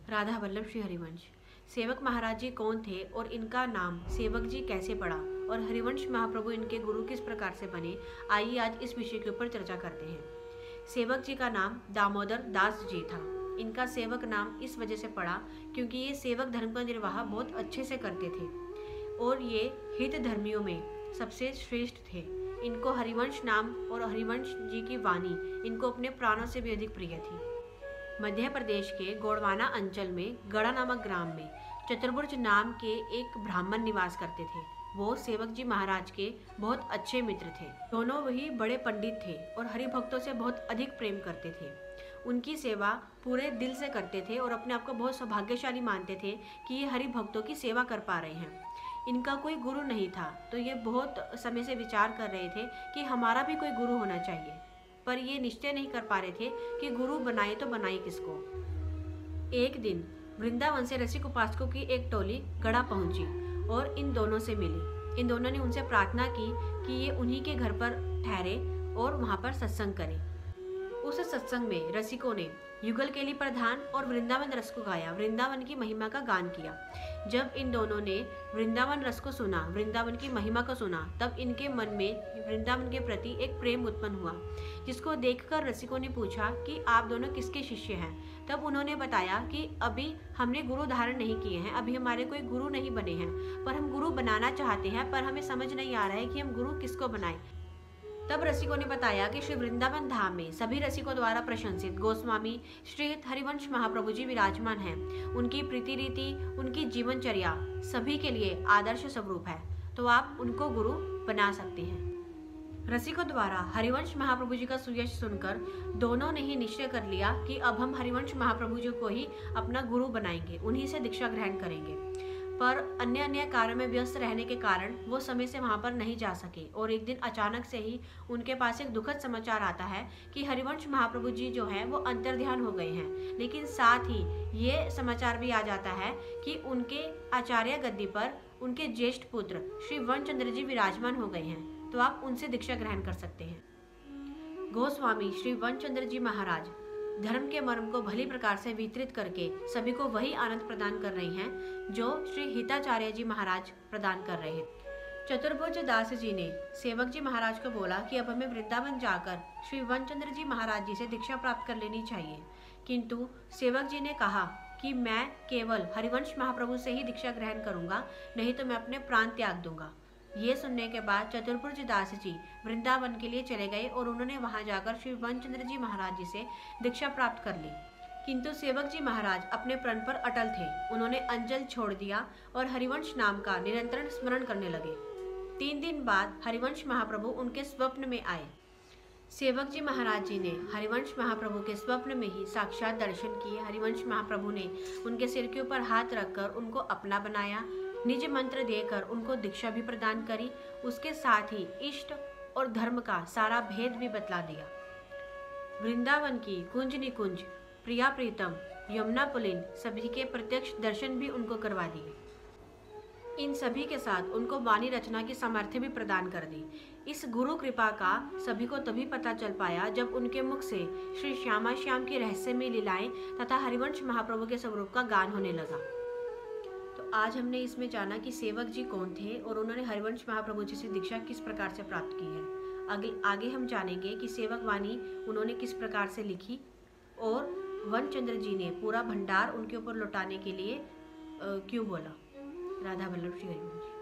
राधा वल्लभ श्री हरिवंश। सेवक महाराज जी कौन थे और इनका नाम सेवक जी कैसे पड़ा और हरिवंश महाप्रभु इनके गुरु किस प्रकार से बने, आइए आज इस विषय के ऊपर चर्चा करते हैं। सेवक जी का नाम दामोदर दास जी था। इनका सेवक नाम इस वजह से पड़ा क्योंकि ये सेवक धर्म का निर्वाह बहुत अच्छे से करते थे और ये हित धर्मियों में सबसे श्रेष्ठ थे। इनको हरिवंश नाम और हरिवंश जी की वाणी इनको अपने प्राणों से भी अधिक प्रिय थी। मध्य प्रदेश के गोंडवाना अंचल में गढ़ा नामक ग्राम में चतुर्भुज नाम के एक ब्राह्मण निवास करते थे। वो सेवक जी महाराज के बहुत अच्छे मित्र थे। दोनों वही बड़े पंडित थे और हरि भक्तों से बहुत अधिक प्रेम करते थे। उनकी सेवा पूरे दिल से करते थे और अपने आप को बहुत सौभाग्यशाली मानते थे कि ये हरि भक्तों की सेवा कर पा रहे हैं। इनका कोई गुरु नहीं था तो ये बहुत समय से विचार कर रहे थे कि हमारा भी कोई गुरु होना चाहिए, पर ये निश्चय नहीं कर पा रहे थे कि गुरु बनाए तो बनाए किसको। एक दिन वृंदावन से रसिक उपासकों की एक टोली गढ़ा पहुंची और इन दोनों से मिली। इन दोनों ने उनसे प्रार्थना की कि ये उन्हीं के घर पर ठहरे और वहां पर सत्संग करें। उस सत्संग में रसिकों ने युगल केली प्रधान और वृंदावन रस को गाया, वृंदावन की महिमा का गान किया। जब इन दोनों ने वृंदावन रस को सुना, वृंदावन की महिमा को सुना, तब इनके मन में वृंदावन के प्रति एक प्रेम उत्पन्न हुआ, जिसको देखकर रसिकों ने पूछा कि आप दोनों किसके शिष्य हैं। तब उन्होंने बताया कि अभी हमने गुरु धारण नहीं किए हैं, अभी हमारे कोई गुरु नहीं बने हैं, पर हम गुरु बनाना चाहते हैं, पर हमें समझ नहीं आ रहा है कि हम गुरु किसको बनाएं। तब रसिकों ने बताया कि श्री वृंदावन धाम में सभी रसिकों द्वारा प्रशंसित गोस्वामी श्री हरिवंश महाप्रभु जी विराजमान हैं। उनकी प्रीति रीति, उनकी जीवनचर्या सभी के लिए आदर्श स्वरूप है, तो आप उनको गुरु बना सकते हैं। रसिकों द्वारा हरिवंश महाप्रभु जी का सुयश सुनकर दोनों ने ही निश्चय कर लिया कि अब हम हरिवंश महाप्रभु जी को ही अपना गुरु बनाएंगे, उन्हीं से दीक्षा ग्रहण करेंगे। पर अन्य कार्य में व्यस्त रहने के कारण वो समय से वहां पर नहीं जा सके और एक दिन अचानक से ही उनके पास एक दुखद समाचार आता है कि हरिवंश महाप्रभु जी जो है वो अंतर्ध्यान हो गए हैं। लेकिन साथ ही ये समाचार भी आ जाता है कि उनके आचार्य गद्दी पर उनके ज्येष्ठ पुत्र श्री वनचंद्र जी विराजमान हो गए हैं, तो आप उनसे दीक्षा ग्रहण कर सकते हैं। गोस्वामी श्री वनचंद्र जी महाराज धर्म के मर्म को भली प्रकार से वितरित करके सभी को वही आनंद प्रदान कर रही हैं जो श्री हिताचार्य जी महाराज प्रदान कर रहे हैं। चतुर्भुज दास जी ने सेवक जी महाराज को बोला कि अब हमें वृंदावन जाकर श्री वनचंद्र जी महाराज जी से दीक्षा प्राप्त कर लेनी चाहिए, किंतु सेवक जी ने कहा कि मैं केवल हरिवंश महाप्रभु से ही दीक्षा ग्रहण करूंगा, नहीं तो मैं अपने प्राण त्याग दूंगा। ये सुनने के बाद चतुर्भुज दास जी वृंदावन के लिए चले गए और उन्होंने वहां जाकर श्री वनचंद्र जी महाराज जी से दीक्षा प्राप्त कर ली। किंतु सेवक जी महाराज अपने प्रण पर अटल थे। उन्होंने अंजल छोड़ दिया और हरिवंश नाम का निरंतर स्मरण करने लगे। 3 दिन बाद हरिवंश महाप्रभु उनके स्वप्न में आए। सेवक जी महाराज जी ने हरिवंश महाप्रभु के स्वप्न में ही साक्षात दर्शन किए। हरिवंश महाप्रभु ने उनके सिर के ऊपर हाथ रखकर उनको अपना बनाया, निज मंत्र देकर उनको दीक्षा भी प्रदान करी, उसके साथ ही इष्ट और धर्म का सारा भेद भी बतला दिया। वृंदावन की कुंज निकुंज, प्रिया प्रीतम, यमुना पुलिन सभी के प्रत्यक्ष दर्शन भी उनको करवा दिए। इन सभी के साथ उनको वाणी रचना की सामर्थ्य भी प्रदान कर दी। इस गुरु कृपा का सभी को तभी पता चल पाया जब उनके मुख से श्री श्यामा श्याम की रहस्यमय लीलाएं तथा हरिवंश महाप्रभु के स्वरूप का गान होने लगा। तो आज हमने इसमें जाना कि सेवक जी कौन थे और उन्होंने हरिवंश महाप्रभु जी से दीक्षा किस प्रकार से प्राप्त की है। आगे हम जानेंगे कि सेवक वाणी उन्होंने किस प्रकार से लिखी और वनचंद्र जी ने पूरा भंडार उनके ऊपर लौटाने के लिए क्यों बोला। राधा वल्लभ श्री हरिवंश।